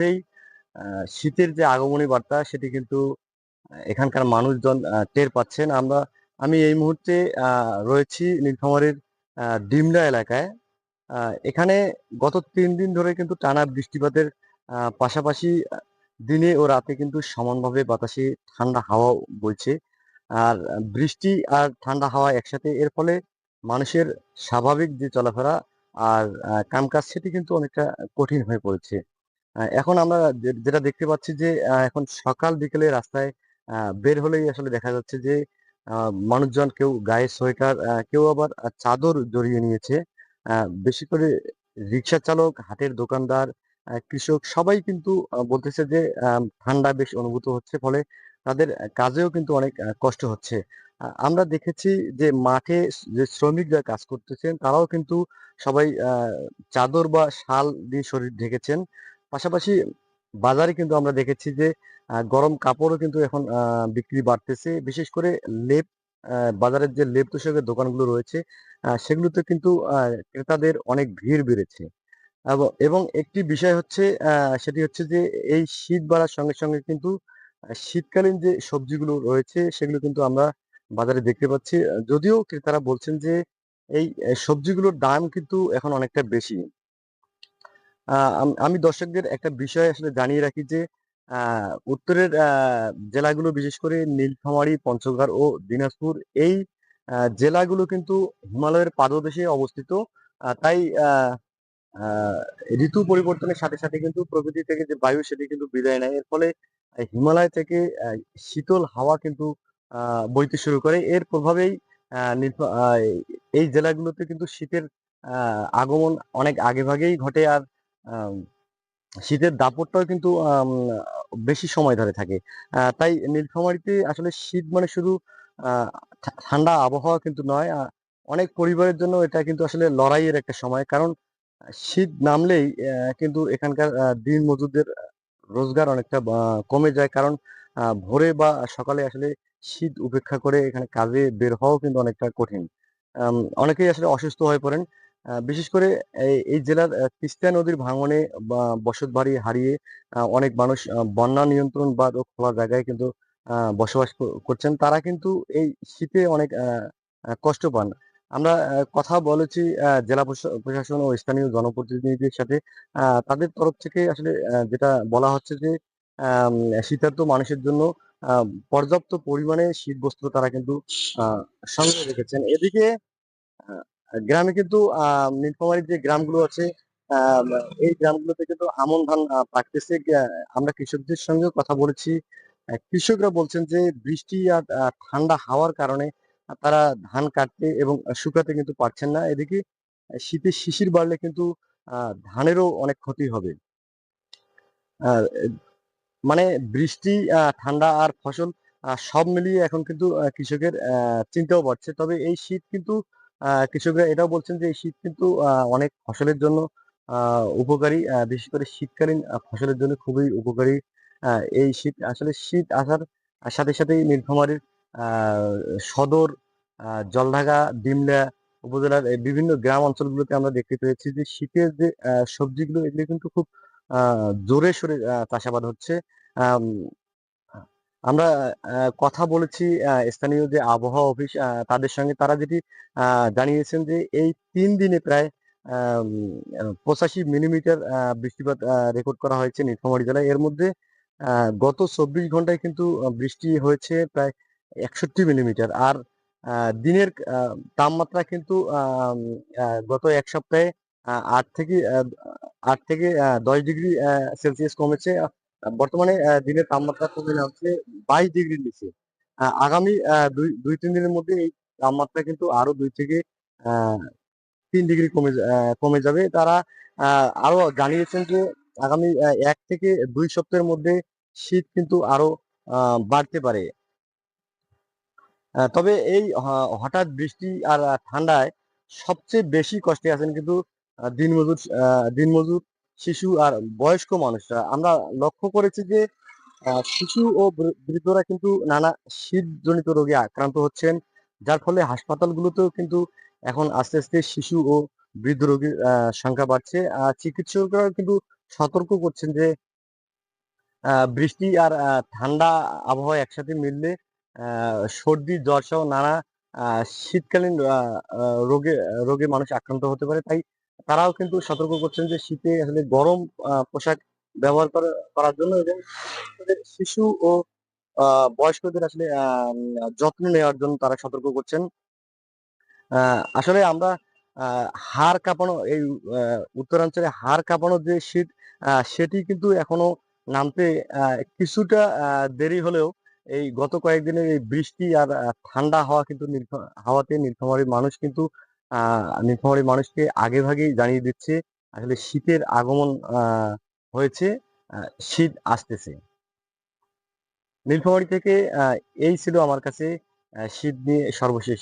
এই শীতের যে আগমনী বার্তা সেটি কিন্তু এখানকার মানুষজন টের পাচ্ছেন। আমি এই মুহূর্তে রয়েছি নীলফামারীর ডিমলা এলাকায়। এখানে গত ৩ দিন ধরে কিন্তু টানা বৃষ্টিপাতের পাশাপাশি দিনে ও রাতে কিন্তু সমানভাবে বাতাসে ঠান্ডা হাওয়া বইছে। আর বৃষ্টি আর ঠান্ডা হাওয়া একসাথে এর ফলে মানুষের স্বাভাবিক যে চলাফেরা আর কামকাজ সেটি কিন্তু অনেকটা কঠিন হয়ে পড়েছে। এখন আমরা যেটা দেখতে পাচ্ছি যে এখন সকাল বিকেলে রাস্তায় বের হলেই আসলে দেখা যাচ্ছে যে মানুষজন কেউ গায়ে সোয়েটার, কেউ আবার চাদর জড়িয়ে নিয়েছে। আ বেশি করে রিক্সা চালক, হাটের দোকানদার, কৃষক সবাই কিন্তু বলতেছে যে ঠান্ডা বেশ অনুভূত হচ্ছে। ফলে তাদের কাজেও কিন্তু অনেক কষ্ট হচ্ছে। আমরা দেখেছি যে মাঠে যে শ্রমিকরা কাজ করতেছেন তারাও কিন্তু সবাই চাদর বা শাল দিয়ে শরীর ঢেকেছেন। পাশাপাশি বাজারে কিন্তু আমরা দেখেছি যে গরম কাপড়ও কিন্তু এখন বিক্রি বাড়তেছে। বিশেষ করে লেপ বাজারের যে লেপ তোশকের দোকানগুলো রয়েছে সেগুলোতে কিন্তু ক্রেতাদের অনেক ভিড় বেড়েছে। এবং একটি বিষয় হচ্ছে সেটি হচ্ছে যে এই শীত বাড়ার সঙ্গে, সঙ্গে কিন্তু শীতকালীন যে সবজিগুলো রয়েছে সেগুলো কিন্তু আমরা বাজারে দেখতে পাচ্ছি। যদিও ক্রেতারা বলছেন যে এই সবজিগুলোর দাম কিন্তু এখন অনেকটা বেশি। আমি দর্শকদের একটা বিষয় আসলে জানিয়ে রাখি যে আ উত্তরের জেলাগুলো বিশেষ করে নীলফামারী, পঞ্চগড় ও দিনাজপুর এই জেলাগুলো কিন্তু হিমালয়ের পাদদেশে অবস্থিত। তাই আ আ ঋতু পরিবর্তনের সাথে, সাথে কিন্তু প্রকৃতি থেকে যে বায়ু সেটি কিন্তু বিদায় নেয়। এর ফলে হিমালয় থেকে আ শীতল হাওয়া কিন্তু আ বইতে শুরু করে। এর প্রভাবেই আ নীলফা আ এই জেলাগুলোতে কিন্তু শীতের আ আগমন অনেক আগেভাগেই ঘটে। আর আম শীতের দাপটটাও কিন্তু বেশি সময় ধরে থাকে। তাই নীলফামারীতে আসলে শীত মানে শুধু আ ঠান্ডা আবহাওয়া কিন্তু নয়। অনেক পরিবারের জন্য এটা কিন্তু আসলে লড়াইয়ের একটা সময়। কারণ শীত নামলেই কিন্তু এখানকার দিনমজুরদের রোজগার অনেকটা কমে যায়। কারণ ভোরে বা সকালে আসলে শীত উপেক্ষা করে এখানে কাজে বের হওয়াও কিন্তু অনেকটা কঠিন। আম অনেকেই আসলে অসুস্থ হয়ে পড়েন। বিশেষ করে এই জেলার তিস্তা নদীর ভাঙনে বা বসতবাড়ি হারিয়ে অনেক মানুষ বন্যা নিয়ন্ত্রণ বা খোলা জায়গায় কিন্তু বসবাস করছেন। তারা কিন্তু এই শীতে অনেক কষ্ট পান। আমরা কথা বলেছি জেলা প্রশাসন ও স্থানীয় জনপ্রতিনিধিদের সাথে। তাদের তরফ থেকে আসলে যেটা বলা হচ্ছে যে আম শীতার্ত মানুষের জন্য আ পর্যাপ্ত পরিমাণে শীতবস্ত্র তারা কিন্তু আ সংগ্রহে রেখেছেন। এদিকে আ গ্রামে কিন্তু নীলফামারীর যে গ্রামগুলো আছে, আম এই গ্রামগুলোতে কিন্তু আমন ধান পাকতেছে। আমরা কৃষকদের সঙ্গেও কথা বলেছি। কৃষকরা বলছেন যে বৃষ্টি আর ঠান্ডা হাওয়ার কারণে তারা ধান কাটতে এবং শুকাতে কিন্তু পারছেন না। এদিকে শীতে শিশির বাড়লে কিন্তু আ ধানেরও অনেক ক্ষতি হবে। আ মানে বৃষ্টি, ঠান্ডা আর ফসল সব মিলিয়ে এখন কিন্তু কৃষকের চিন্তাও বাড়ছে। তবে এই শীত কিন্তু কৃষকরা এটাও বলছেন যে এই শীত কিন্তু অনেক ফসলের জন্য আ উপকারী। বিশেষ করে শীতকালীন ফসলের জন্য খুবই উপকারী। আ এই শীত আসলে শীত আসার সাথে সাথেই নীলফামারীর আ সদর, জলঢাকা, ডিমলা উপজেলার বিভিন্ন গ্রাম অঞ্চলগুলোতে আমরা দেখতে পেয়েছি যে শীতের যে সবজিগুলো এগুলো কিন্তু খুব আ জোরে সোরে চাষাবাদ হচ্ছে। আম আ আমরা কথা বলেছি স্থানীয় যে আবহাওয়া অফিস তাদের সঙ্গে। তারা যেটি আ জানিয়েছেন যে এই ৩ দিনে প্রায় আম আ ৮৫ মিলিমিটার বৃষ্টিপাত রেকর্ড করা হয়েছে নীলফামারী জেলায়। এর মধ্যে আ গত ২৪ ঘন্টায় কিন্তু বৃষ্টি হয়েছে প্রায় ৬১ মিলিমিটার। আর আ দিনের তাপমাত্রা কিন্তু গত ১ সপ্তাহে ৮ থেকে ১০ ডিগ্রি সেলসিয়াস কমেছে। বর্তমানে দিনের তাপমাত্রা কমে যাচ্ছে ২২ ডিগ্রির নিচে। আগামী ২-৩ দিনের মধ্যে এই তাপমাত্রা কিন্তু আরো ২ থেকে আ ৩ ডিগ্রি কমে যাবে। তারা আ আরো জানিয়েছেন যে আগামী ১ থেকে ২ সপ্তাহের মধ্যে শীত কিন্তু আরো আ বাড়তে পারে। তবে এই হঠাৎ বৃষ্টি আর ঠান্ডায় সবচেয়ে বেশি কষ্টে আছেন কিন্তু দিনমজুর, শিশু আর বয়স্ক মানুষরা। আমরা লক্ষ্য করেছি যে শিশু ও বৃদ্ধরা কিন্তু নানা শীতজনিত রোগে আক্রান্ত হচ্ছেন। যার ফলে হাসপাতালগুলোতেও কিন্তু এখন আস্তে, আস্তে শিশু ও বৃদ্ধ রোগীর সংখ্যা বাড়ছে। চিকিৎসকরাও কিন্তু সতর্ক করছেন যে বৃষ্টি আর ঠান্ডা আবহাওয়া একসাথে মিললে সর্দি জ্বর সহ নানা শীতকালীন রোগে রোগে মানুষ আক্রান্ত হতে পারে। তাই তারাও কিন্তু সতর্ক করছেন যে শীতে আসলে গরম পোশাক ব্যবহার করার জন্য এবং তাদের শিশু ও বয়স্কদের আসলে যত্ন নেওয়ার জন্য তারা সতর্ক করছেন। আসলে আমরা আ হাড় কাঁপানো এই উত্তরাঞ্চলে হাড় কাঁপানো যে শীত সেটি কিন্তু এখনো নামতে আ কিছুটা দেরি হলেও এই গত কয়েকদিনের এই বৃষ্টি আর ঠান্ডা হাওয়া কিন্তু হাওয়াতে নীলফামারীর মানুষ কিন্তু আ নীলফামারীর মানুষকে আগেভাগেই জানিয়ে দিচ্ছে আসলে শীতের আগমন আ হয়েছে। আ শীত আসতেছে। নীলফামারী থেকে এই ছিল আমার কাছে শীত নিয়ে সর্বশেষ